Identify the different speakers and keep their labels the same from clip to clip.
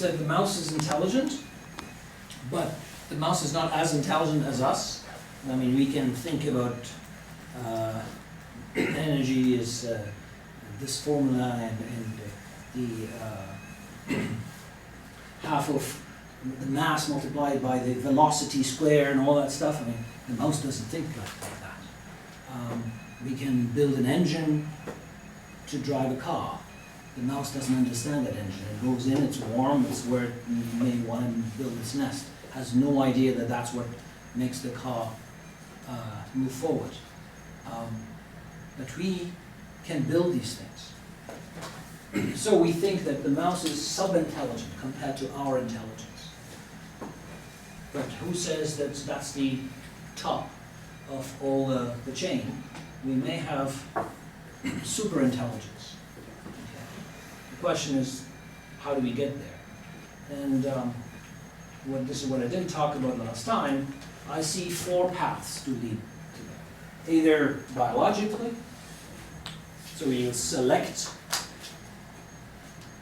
Speaker 1: said the mouse is intelligent, but the mouse is not as intelligent as us. I mean, we can think about energy is this formula and the half of the mass multiplied by the velocity square and all that stuff. I mean, the mouse doesn't think like that. We can build an engine to drive a car. The mouse doesn't understand that engine. It goes in, it's warm, it's where it may want to build its nest. Has no idea that that's what makes the car move forward. But we can build these things. So we think that the mouse is sub-intelligent compared to our intelligence. But who says that that's the top of all the chain? We may have super intelligence. Okay. The question is, how do we get there? And this is what I didn't talk about last time. I see 4 paths to lead to that. Either biologically, so we select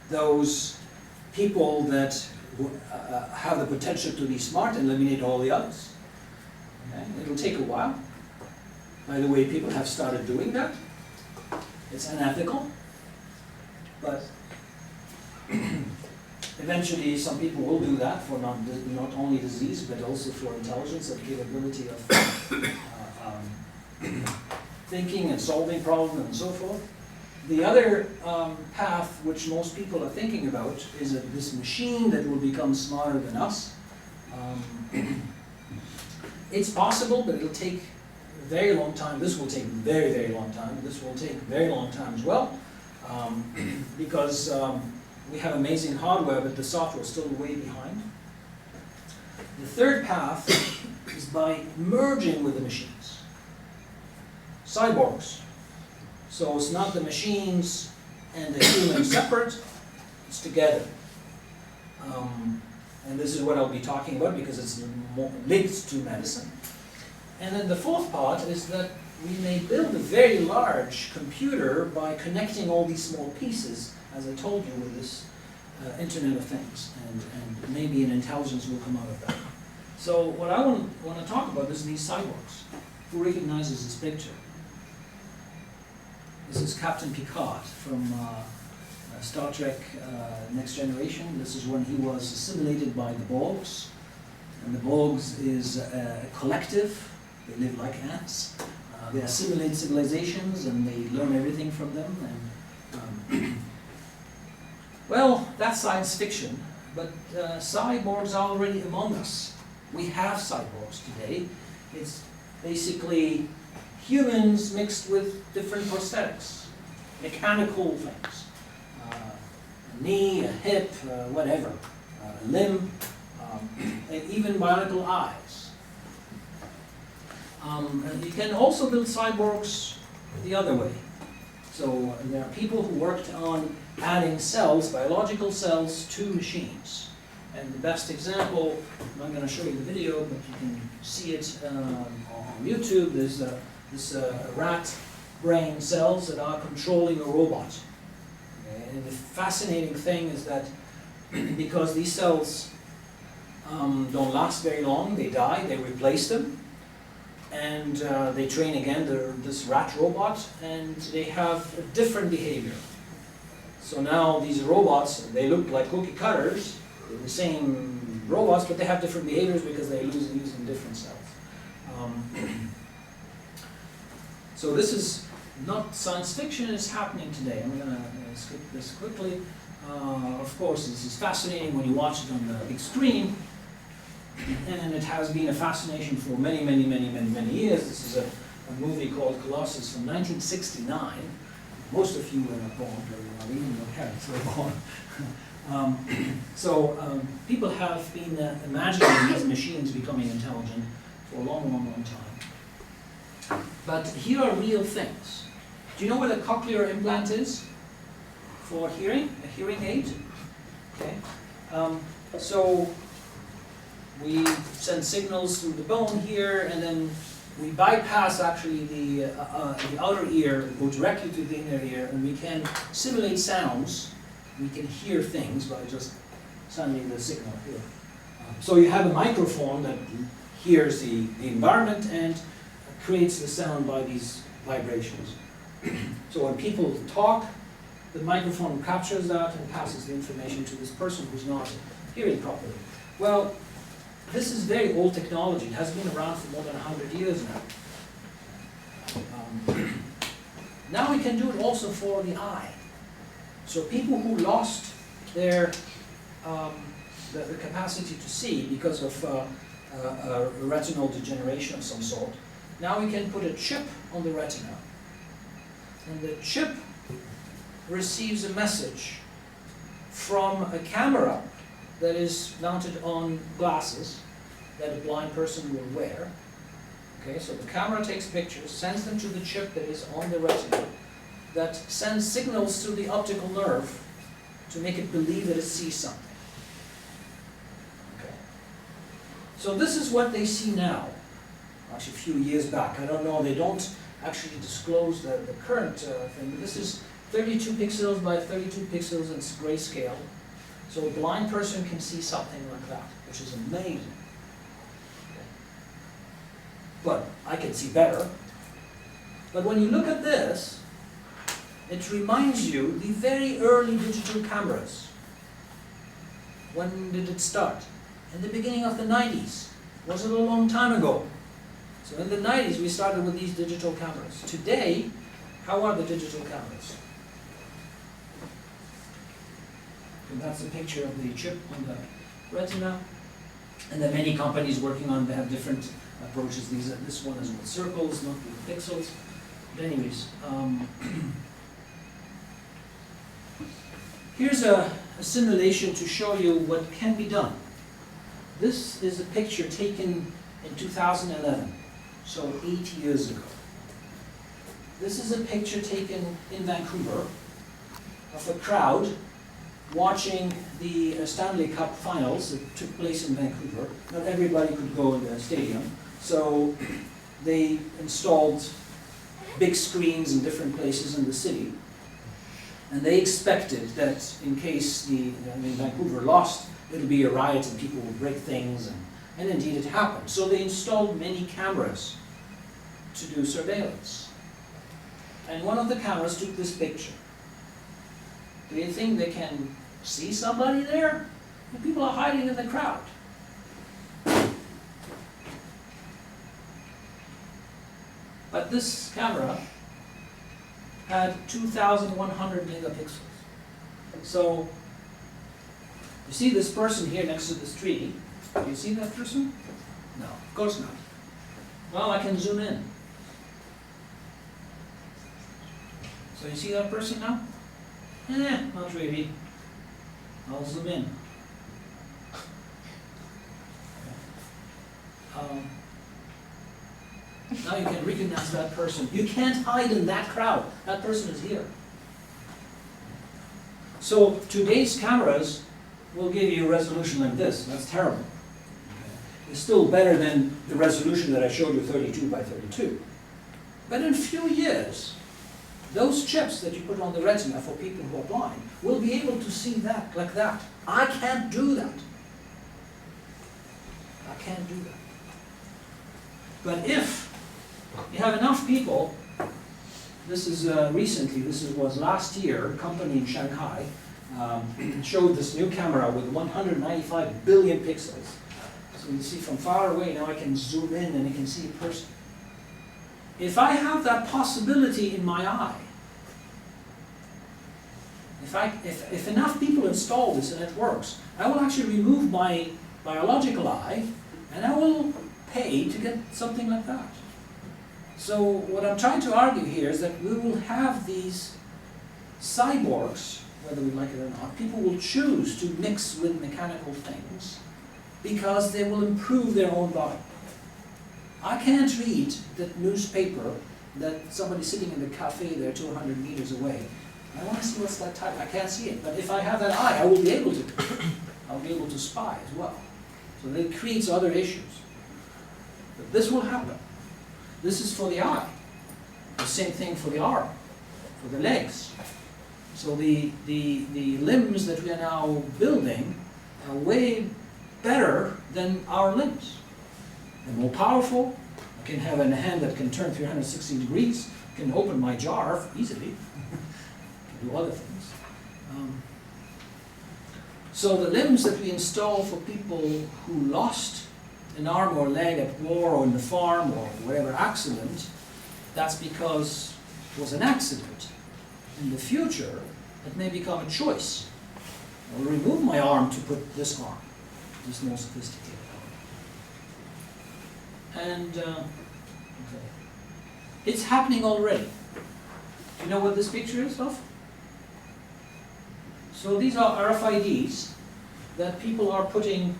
Speaker 1: those people that have the potential to be smart and eliminate all the others. Okay? It'll take a while. By the way, people have started doing that. It's unethical, but eventually some people will do that for not only disease, but also for intelligence and capability of thinking and solving problems and so forth. The other path, which most people are thinking about, is this machine that will become smarter than us. It's possible, but it'll take a very long time. This will take a very, very long time. This will take a very long time as well, because we have amazing hardware, but the software is still way behind. The third path is by merging with the machines. Cyborgs. So it's not the machines and the humans separate, it's together. And this is what I'll be talking about because it's linked to medicine. And then the fourth part is that we may build a very large computer by connecting all these small pieces, as I told you, with this Internet of Things. And maybe an intelligence will come out of that. So what I want to talk about is these cyborgs. Who recognizes this picture? This is Captain Picard from Star Trek Next Generation. This is when he was assimilated by the Borgs. And the Borgs is a collective. They live like ants. They assimilate civilizations and they learn everything from them. And, well, that's science fiction, but cyborgs are already among us. We have cyborgs today. It's basically humans mixed with different prosthetics, mechanical things. A knee, a hip, whatever, a limb, and even bionicle eyes. You can also build cyborgs the other way. So there are people who worked on adding cells, biological cells, to machines. And the best example, I'm not going to show you the video, but you can see it on YouTube. There's this rat brain cells that are controlling a robot. Okay? And the fascinating thing is that because these cells don't last very long, they die, they replace them, and they train again this rat robot, and they have a different behavior. So now these robots, they look like cookie cutters, they're the same robots, but they have different behaviors because they're using different cells. So this is not science fiction, it's happening today. I'm going to skip this quickly. Of course, this is fascinating when you watch it on the big screen. And it has been a fascination for many, many, many, many, many years. This is a movie called Colossus from 1969. Most of you were not born, even your parents were born. People have been imagining these machines becoming intelligent for a long, long, long time. But here are real things. Do you know what a cochlear implant is for hearing? A hearing aid? Okay. So we send signals through the bone here, and then we bypass actually the outer ear, go directly to the inner ear, and we can simulate sounds. We can hear things by just sending the signal here. So you have a microphone that hears the environment and creates the sound by these vibrations. So when people talk, the microphone captures that and passes the information to this person who's not hearing properly. Well, this is very old technology. It has been around for more than 100 years now. Now we can do it also for the eye. So people who lost their the capacity to see because of a retinal degeneration of some sort, now we can put a chip on the retina. And the chip receives a message from a camera that is mounted on glasses that a blind person will wear. Okay, so the camera takes pictures, sends them to the chip that is on the retina, that sends signals to the optical nerve to make it believe that it sees something. Okay. So this is what they see now. Actually, a few years back. I don't know, they don't actually disclose the current thing, but this is 32 pixels by 32 pixels in grayscale. So a blind person can see something like that, which is amazing. But I can see better. But when you look at this, it reminds you the very early digital cameras. When did it start? In the beginning of the 90s. Was it a long time ago? So in the 90s we started with these digital cameras. Today, how are the digital cameras? And that's a picture of the chip on the retina. And there are many companies working on, they have different approaches. This one is with circles, not with pixels. But anyways, here's a simulation to show you what can be done. This is a picture taken in 2011, so 8 years ago. This is a picture taken in Vancouver of a crowd watching the Stanley Cup finals that took place in Vancouver. Not everybody could go in the stadium, so they installed big screens in different places in the city. And they expected that in case Vancouver lost, it would be a riot and people would break things, and indeed it happened. So they installed many cameras to do surveillance. And one of the cameras took this picture. Do you think they can see somebody there? The people are hiding in the crowd. But this camera had 2,100 megapixels. So, you see this person here next to this tree? Do you see that person? No, of course not. Well, I can zoom in. So you see that person now? Not really. I'll zoom in. Now you can recognize that person. You can't hide in that crowd. That person is here. So today's cameras will give you a resolution like this. That's terrible. It's still better than the resolution that I showed you, 32 by 32. But in a few years, those chips that you put on the retina for people who are blind will be able to see that like that. I can't do that. I can't do that. But if you have enough people, this is was last year, a company in Shanghai showed this new camera with 195 billion pixels. So you see from far away, now I can zoom in and you can see a person. If I have that possibility in my eye, if enough people install this and it works, I will actually remove my biological eye and I will pay to get something like that. So what I'm trying to argue here is that we will have these cyborgs, whether we like it or not. People will choose to mix with mechanical things because they will improve their own body. I can't read the newspaper that somebody sitting in the cafe there 200 meters away. I want to see what's that type. I can't see it. But if I have that eye, I will be able to. I'll be able to spy as well. So that creates other issues. But this will happen. This is for the eye. The same thing for the arm, for the legs. So the limbs that we are now building way better than our limbs. They're more powerful. I can have a hand that can turn 360 degrees, can open my jar easily, can do other things. So the limbs that we install for people who lost an arm or leg at war or in the farm or whatever accident, that's because it was an accident. In the future, it may become a choice. I'll remove my arm to put this arm, this more sophisticated arm. And okay. It's happening already. Do you know what this picture is of? So these are RFIDs that people are putting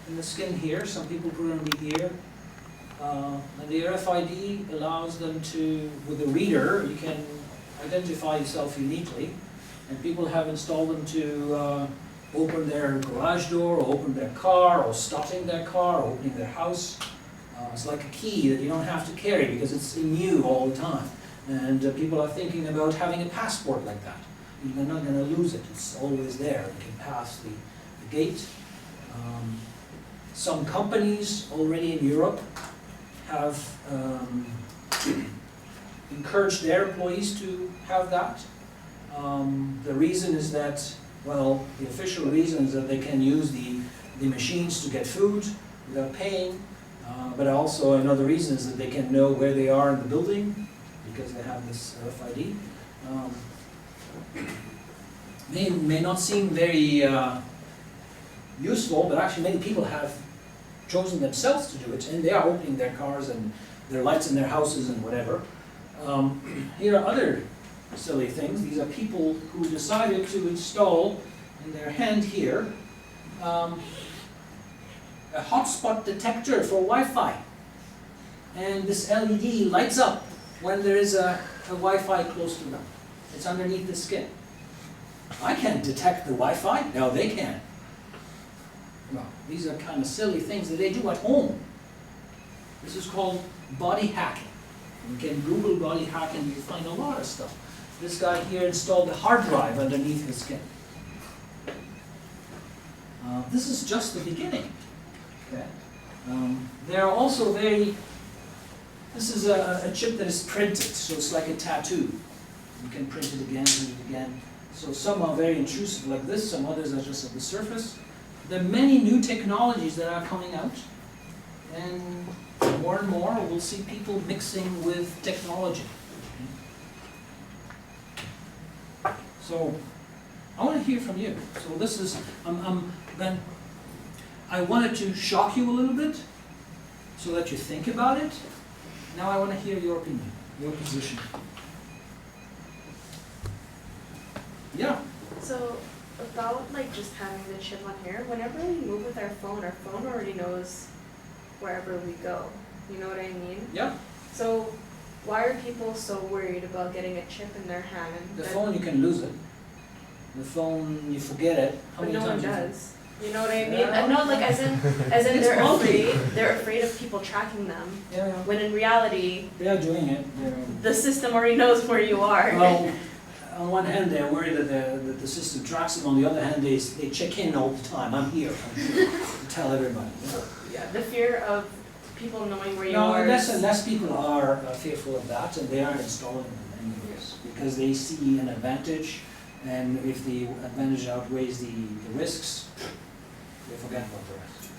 Speaker 1: in the skin here. Some people put it on the ear. And the RFID allows them to, with a reader, you can identify yourself uniquely. And people have installed them to open their garage door, or open their car, or starting their car, or opening their house. It's like a key that you don't have to carry because it's in you all the time. And people are thinking about having a passport like that. You're not going to lose it. It's always there. You can pass the gate. Some companies already in Europe have encouraged their employees to have that. The reason is that, well, the official reason is that they can use the machines to get food without paying. But also another reason is that they can know where they are in the building because they have this RFID. May not seem very useful, but actually many people have chosen themselves to do it, and they are opening their cars and their lights in their houses and whatever. Here are other silly things. These are people who decided to install in their hand here a hotspot detector for Wi-Fi. And this LED lights up when there is a Wi-Fi close to them. It's underneath the skin. I can't detect the Wi-Fi. No, they can. Well, these are kind of silly things that they do at home. This is called body hacking. You can Google body hacking and you find a lot of stuff. This guy here installed a hard drive underneath his skin. This is just the beginning. Okay. There are also this is a chip that is printed, so it's like a tattoo. You can print it again, print it again. So some are very intrusive like this, some others are just at the surface. There are many new technologies that are coming out, and more we'll see people mixing with technology. So I want to hear from you. So this is, then I wanted to shock you a little bit so that you think about it. Now I want to hear your opinion, your position. Yeah.
Speaker 2: So about like just having the chip on here, whenever we move with our phone already knows wherever we go. You know what I mean?
Speaker 1: Yeah.
Speaker 2: So why are people so worried about getting a chip in their hand?
Speaker 1: The phone, you can lose it. The phone, you forget it. How
Speaker 2: But
Speaker 1: many
Speaker 2: no one
Speaker 1: times
Speaker 2: does. You know what I mean?
Speaker 1: Yeah.
Speaker 2: No, like as in
Speaker 1: It's bulky.
Speaker 2: they're afraid of people tracking them.
Speaker 1: Yeah.
Speaker 2: When in reality,
Speaker 1: They are doing it.
Speaker 2: the system already knows where you are.
Speaker 1: Well, on one hand, they're worried that the system tracks them. On the other hand, they check in all the time. I'm here. To tell everybody.
Speaker 2: Yeah, the fear of people knowing where you
Speaker 1: No,
Speaker 2: are.
Speaker 1: unless people are fearful of that, and they are installing them anyways, because they see an advantage, and if the advantage outweighs the risks, they forget about the rest.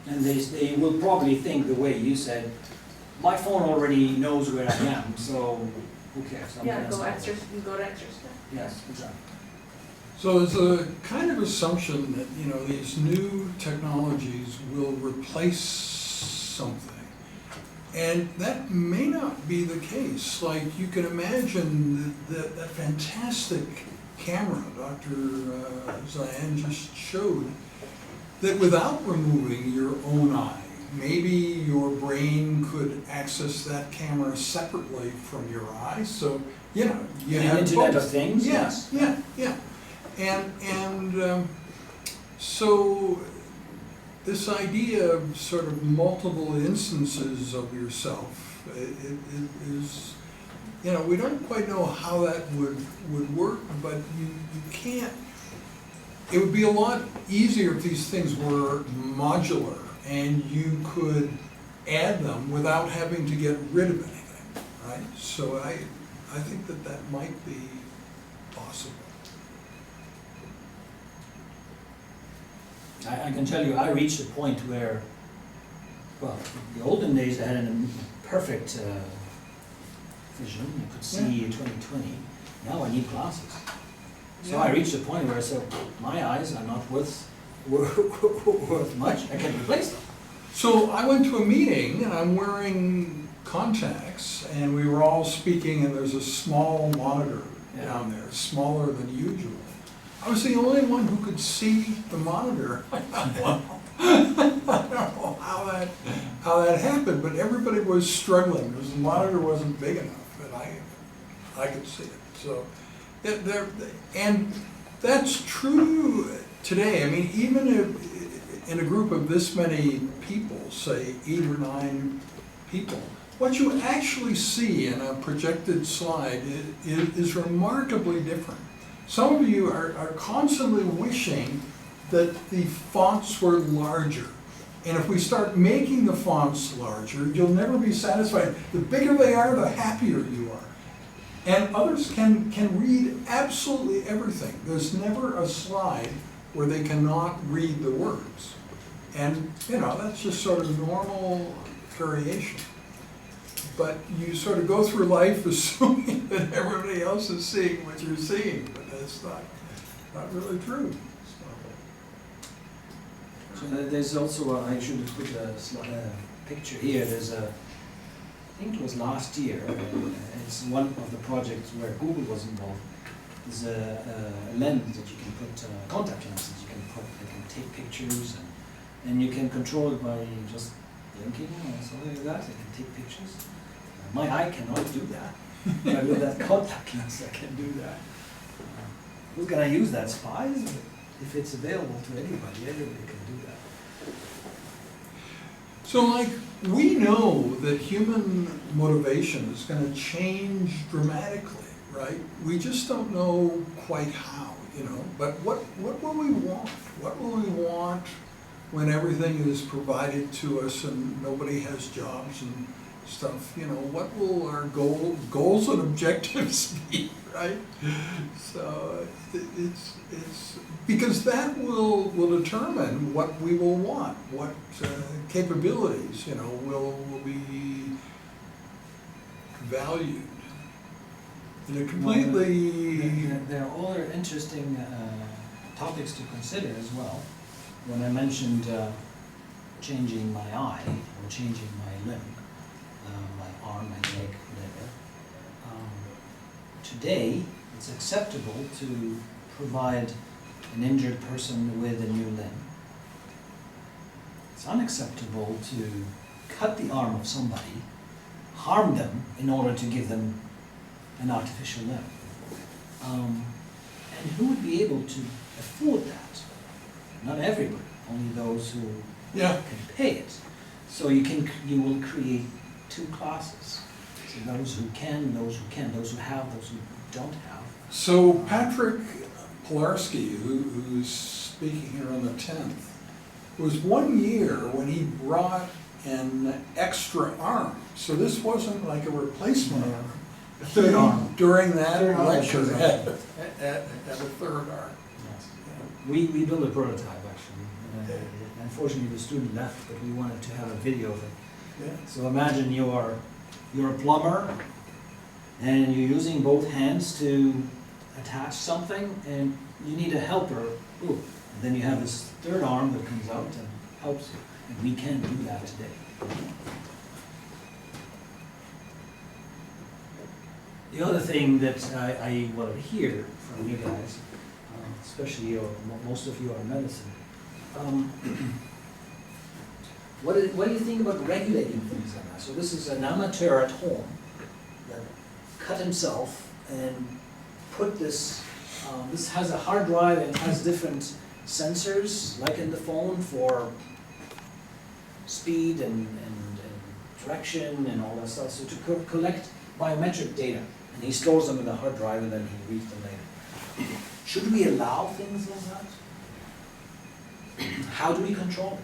Speaker 1: And they will probably think the way you said, my phone already knows where I am, so who cares? I'm
Speaker 2: Yeah,
Speaker 1: gonna
Speaker 2: go
Speaker 1: stop
Speaker 2: extra.
Speaker 1: it.
Speaker 2: Go to extra step.
Speaker 1: Yes, exactly.
Speaker 3: So there's a kind of assumption that, you know, these new technologies will replace something. And that may not be the case. Like, you can imagine that fantastic camera Dr. Zaiane just showed, that without removing your own eye, maybe your brain could access that camera separately from your eye. So, you know, you
Speaker 1: The
Speaker 3: have
Speaker 1: Internet
Speaker 3: both.
Speaker 1: of Things?
Speaker 3: Yes, yeah. And so this idea of sort of multiple instances of yourself is, you know, we don't quite know how that would work, but you can't it would be a lot easier if these things were modular and you could add them without having to get rid of anything, right? So I think that that might be possible.
Speaker 1: I can tell you, I reached a point where, well, in the olden days I had a perfect vision, you could see 20/20. Now I need glasses. So I reached a point where I said, my eyes are not worth much, I can replace them.
Speaker 3: So I went to a meeting and I'm wearing contacts and we were all speaking and there's a small monitor down there, smaller than usual. I was the only one who could see the monitor. Wow. I don't know how that happened, but everybody was struggling because the monitor wasn't big enough and I could see it. So, and that's true today. I mean, even if in a group of this many people, say 8 or 9 people, what you actually see in a projected slide is remarkably different. Some of you are constantly wishing that the fonts were larger. And if we start making the fonts larger, you'll never be satisfied. The bigger they are, the happier you are. And others can read absolutely everything. There's never a slide where they cannot read the words. And, you know, that's just sort of normal variation. But you sort of go through life assuming that everybody else is seeing what you're seeing, but that's not really true.
Speaker 1: So there's also, I should have put a picture here, there's a, I think it was last year, it's one of the projects where Google was involved. There's a lens that you can put, contact lenses you can put, they can take pictures and you can control it by just blinking or something like that, they can take pictures. My eye cannot do that, but with that contact lens I can do that. Who's gonna use that? Spies? If it's available to anybody can do that.
Speaker 3: So, like, we know that human motivation is going to change dramatically, right? We just don't know quite how, you know. But what will we want? What will we want when everything is provided to us and nobody has jobs and stuff? You know, what will our goals and objectives be, right? So it's because that will determine what we will want, what capabilities, you know, will be valued in a completely.
Speaker 1: There are other interesting topics to consider as well. When I mentioned changing my eye or changing my limb, my arm, my leg, whatever. Today, it's acceptable to provide an injured person with a new limb. It's unacceptable to cut the arm of somebody, harm them in order to give them an artificial limb. And who would be able to afford that? Not everybody, only those who can pay it. So you will create 2 classes. So those who can, those who can, those who have, those who don't have.
Speaker 3: So Patrick Pilarski, who's speaking here on the 10th, was 1 year when he brought an extra arm. So this wasn't like a replacement arm.
Speaker 1: A third arm.
Speaker 3: During that lecture,
Speaker 1: Third
Speaker 3: had a third arm.
Speaker 1: Yes. We built a prototype actually. Unfortunately, the student left, but we wanted to have a video of it.
Speaker 3: Yeah.
Speaker 1: So imagine you're a plumber, and you're using both hands to attach something, and you need a helper. Ooh. And then you have this third arm that comes out and helps you. And we can do that today. The other thing that I want to hear from you guys, especially most of you are in medicine, what do you think about regulating things like that? So this is an amateur at home that cut himself and put this, this has a hard drive and has different sensors, like in the phone, for speed and direction and all that stuff, so to collect biometric data. And he stores them in the hard drive and then he reads them later. Should we allow things like that? how do we control it?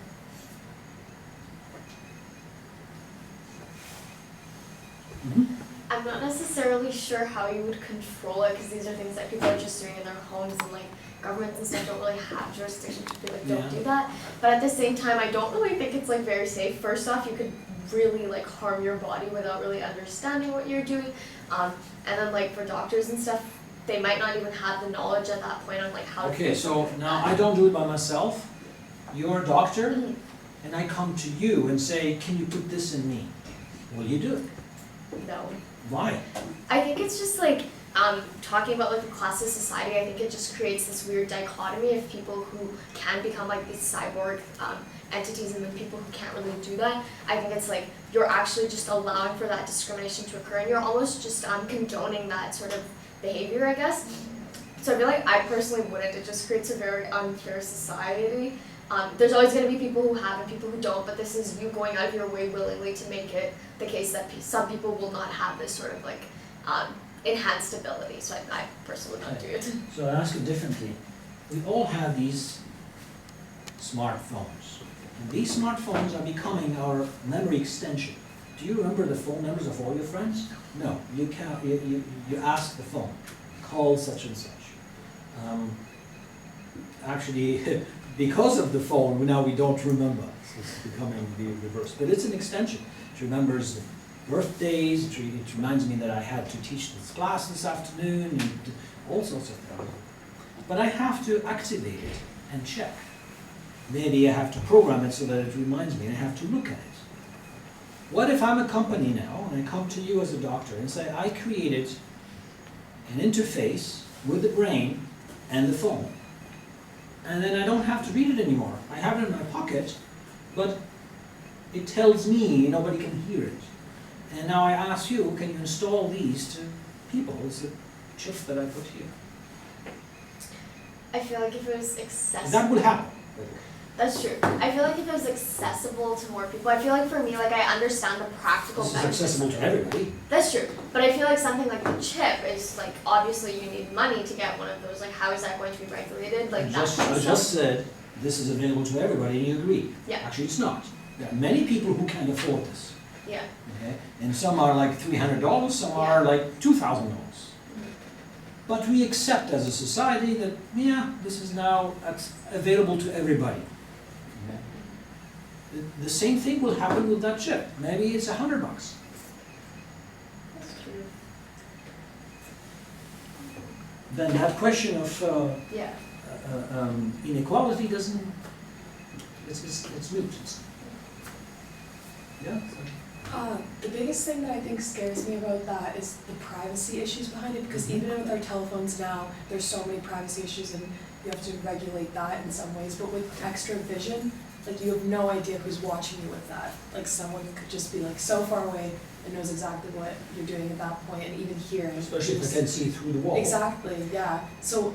Speaker 4: I'm not necessarily sure how you would control it, because these are things that people are just doing in their homes, and like governments and stuff don't really have jurisdiction to be like, don't do that. But at the same time, I don't really think it's like very safe. First off, you could really like harm your body without really understanding what you're doing. And then like for doctors and stuff, they might not even have the knowledge at that point on like how to
Speaker 1: Okay,
Speaker 4: do
Speaker 1: so
Speaker 4: something
Speaker 1: now
Speaker 4: like
Speaker 1: I
Speaker 4: that.
Speaker 1: don't do it by myself. You're a doctor,
Speaker 4: Mhm.
Speaker 1: and I come to you and say, can you put this in me? Will you do it?
Speaker 4: No.
Speaker 1: Why?
Speaker 4: I think it's just like talking about like the classist society. I think it just creates this weird dichotomy of people who can become like these cyborg entities, and then people who can't really do that. I think it's like you're actually just allowing for that discrimination to occur, and you're almost just condoning that sort of behavior, I guess. So I feel like I personally wouldn't. It just creates a very unfair society. There's always going to be people who have and people who don't, but this is you going out of your way willingly to make it the case that some people will not have this sort of like enhanced ability. So I personally would not do it.
Speaker 1: So I ask it differently. We all have these smartphones. And these smartphones are becoming our memory extension. Do you remember the phone numbers of all your friends? No, you can't. You ask the phone, call such and such. Actually, because of the phone, now we don't remember. It's becoming the reverse. But it's an extension. It remembers the birthdays. It reminds me that I had to teach this class this afternoon, and all sorts of things. But I have to activate it and check. Maybe I have to program it so that it reminds me, and I have to look at it. What if I'm a company now, and I come to you as a doctor and say, I created an interface with the brain and the phone, and then I don't have to read it anymore. I have it in my pocket, but it tells me nobody can hear it. And now I ask you, can you install these to people? It's a chip that I put here.
Speaker 4: I feel like if it was accessible.
Speaker 1: That will happen.
Speaker 4: That's true. I feel like if it was accessible to more people, I feel like for me, like I understand the practical
Speaker 1: This is
Speaker 4: benefits.
Speaker 1: accessible to everybody.
Speaker 4: That's true. But I feel like something like the chip is like, obviously you need money to get one of those. Like how is that going to be regulated? Like that kind
Speaker 1: I
Speaker 4: of
Speaker 1: just
Speaker 4: stuff.
Speaker 1: said, this is available to everybody, and you agree.
Speaker 4: Yeah.
Speaker 1: Actually, it's not. There are many people who can't afford this.
Speaker 4: Yeah.
Speaker 1: Okay? And some are like $300, some are like $2,000. But we accept as a society that, yeah, this is now available to everybody. Okay? The same thing will happen with that chip. Maybe it's $100.
Speaker 4: That's true.
Speaker 1: Then that question of
Speaker 4: Yeah.
Speaker 1: inequality doesn't, it's moot. Yeah?
Speaker 5: The biggest thing that I think scares me about that is the privacy issues behind it, because even with our telephones now, there's so many privacy issues and you have to regulate that in some ways, but with extra vision, like you have no idea who's watching you with that. Like someone could just be like so far away and knows exactly what you're doing at that point, and even hearing.
Speaker 1: Especially if I can see through the wall.
Speaker 5: Exactly, yeah. So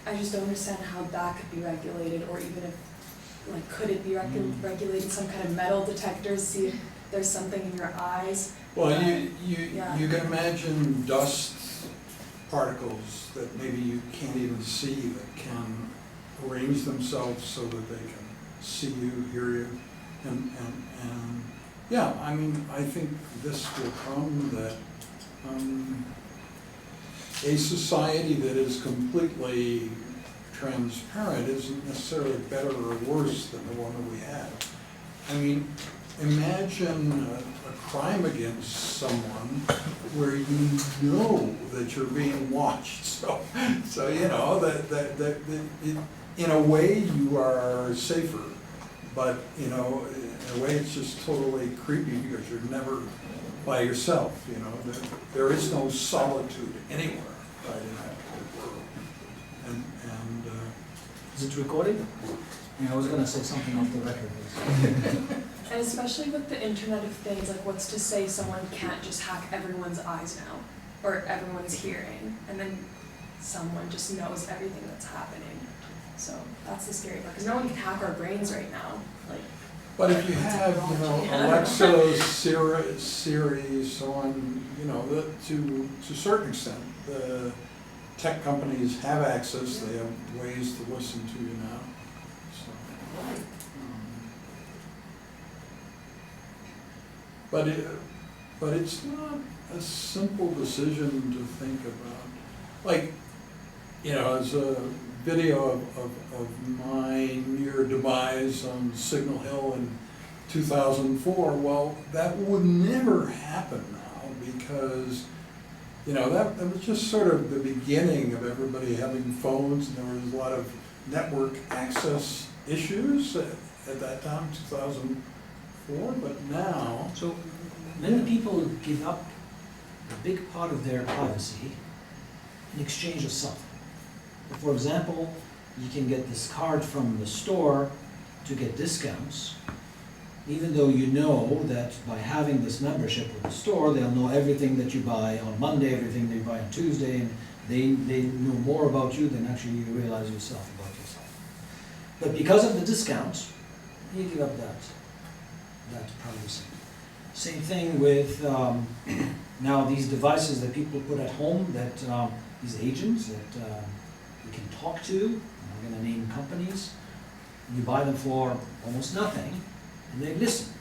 Speaker 5: I just don't understand how that could be regulated, or even if, like, could it be regulated, some kind of metal detectors, see if there's something in your eyes.
Speaker 3: Well,
Speaker 5: Yeah.
Speaker 3: you can imagine dust particles that maybe you can't even see that can arrange themselves so that they can see you, hear you, and yeah, I mean, I think this will come that a society that is completely transparent isn't necessarily better or worse than the one that we have. I mean, imagine a crime against someone where you know that you're being watched. So you know that in a way you are safer, but you know, in a way it's just totally creepy because you're never by yourself. You know, there is no solitude anywhere, right, in that world. And
Speaker 1: Is it recording? Yeah, I was going to say something off the record.
Speaker 5: And especially with the Internet of Things, like what's to say someone can't just hack everyone's eyes now, or everyone's hearing, and then someone just knows everything that's happening. So that's the scary part, because no one can hack our brains right now. Like,
Speaker 3: but if you have, you know, Alexa, Siri, so on, you know, to a certain extent, the tech companies have access. They have ways to listen to you now. So, but it's not a simple decision to think about. Like, as a video of my near demise on Signal Hill in 2004, well, that would never happen now because, that was just sort of the beginning of everybody having phones, and there was a lot of network access issues at that time, 2004, but now.
Speaker 1: So many people give up a big part of their privacy in exchange of something. For example, you can get this card from the store to get discounts, even though you know that by having this membership with the store, they'll know everything that you buy on Monday, everything they buy on Tuesday, and they know more about you than actually you realize yourself about yourself. But because of the discount, you give up that privacy. Same thing with now these devices that people put at home, that these agents that you can talk to. I'm going to name companies. You buy them for almost nothing, and they listen.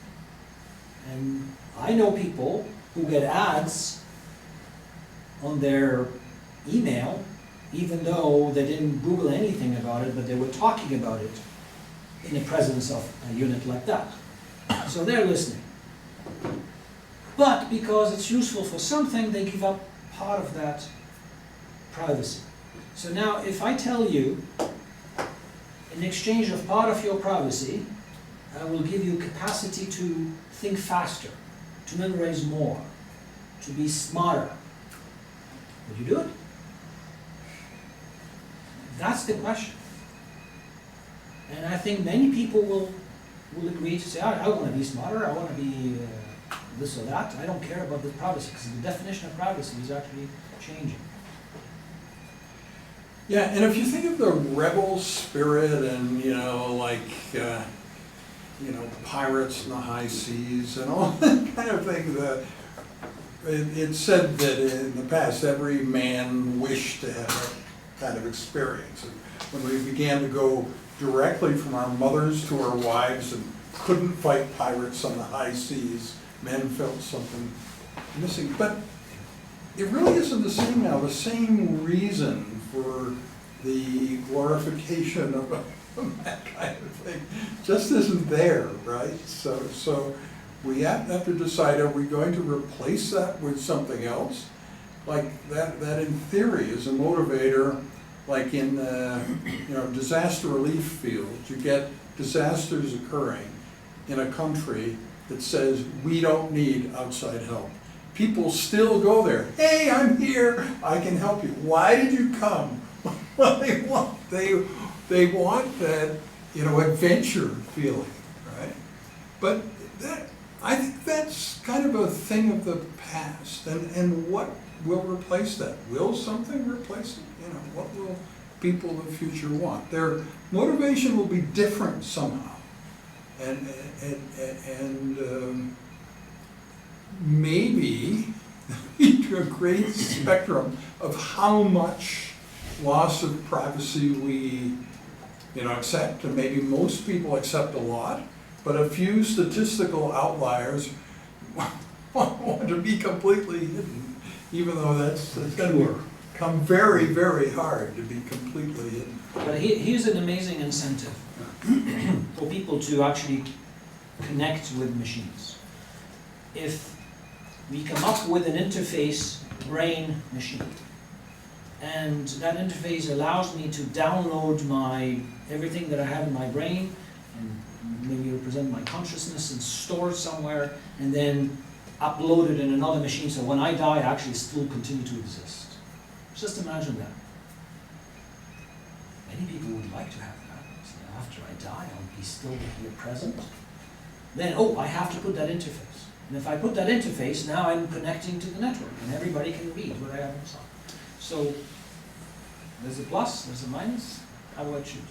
Speaker 1: And I know people who get ads on their email, even though they didn't Google anything about it, but they were talking about it in the presence of a unit like that. So they're listening. But because it's useful for something, they give up part of that privacy. So now if I tell you, in exchange of part of your privacy, I will give you capacity to think faster, to memorize more, to be smarter, would you do it? That's the question. And I think many people will agree to say, I want to be smarter, I want to be this or that. I don't care about the privacy, because the definition of privacy is actually changing.
Speaker 3: Yeah, and if you think of the rebel spirit and, pirates in the high seas and all that kind of thing, it's said that in the past every man wished to have that kind of experience. And when we began to go directly from our mothers to our wives and couldn't fight pirates on the high seas, men felt something missing. But it really isn't the same now. The same reason for the glorification of that kind of thing just isn't there, right? So we have to decide, are we going to replace that with something else? Like that in theory is a motivator, like in the disaster relief field. You get disasters occurring in a country that says, we don't need outside help. People still go there. Hey, I'm here, I can help you. Why did you come? Well, they want that, adventure feeling, right? But I think that's kind of a thing of the past. And what will replace that? Will something replace it? What will people of the future want? Their motivation will be different somehow. And maybe to a great spectrum of how much loss of privacy we accept, and maybe most people accept a lot, but a few statistical outliers want to be completely hidden, even though that's going to become very, very hard to be completely hidden.
Speaker 1: But here's an amazing incentive for people to actually connect with machines. If we come up with an interface brain-machine, and that interface allows me to download everything that I have in my brain, and maybe represent my consciousness and store it somewhere, and then upload it in another machine, so when I die, I actually still continue to exist. Just imagine that. Many people would like to have that. So after I die, I'll be still here present. Then, I have to put that interface. And if I put that interface, now I'm connecting to the network, and everybody can read what I have inside. So there's a plus, there's a minus. How do I choose?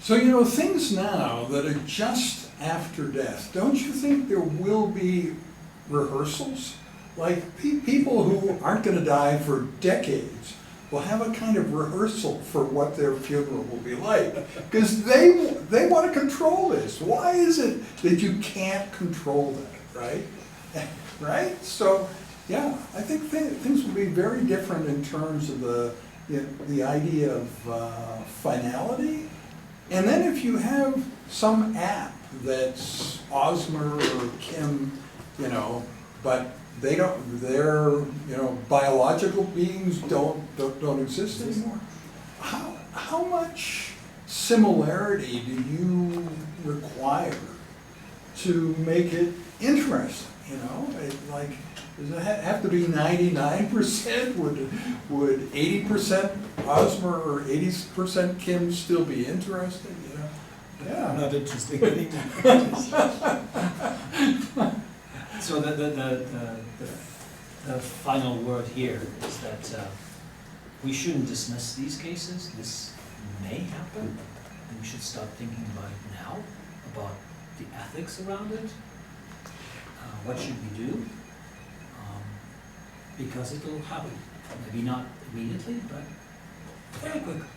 Speaker 3: So, things now that are just after death, don't you think there will be rehearsals? Like people who aren't going to die for decades will have a kind of rehearsal for what their funeral will be like. Because they want to control this. Why is it that you can't control that, right? Right? So, yeah, I think things will be very different in terms of the idea of finality. And then if you have some app that's Osmar or Kim, you know, but they don't, their, you know, biological beings don't exist anymore. How much similarity do you require to make it interesting? You know, does it have to be 99%? Would 80% Osmar or 80% Kim still be interested? You know, yeah.
Speaker 1: Not interesting anymore. So the final word here is that we shouldn't dismiss these cases. This may happen, and we should start thinking about it now, about the ethics around it. What should we do? Because it will happen. Maybe not immediately, but very quickly.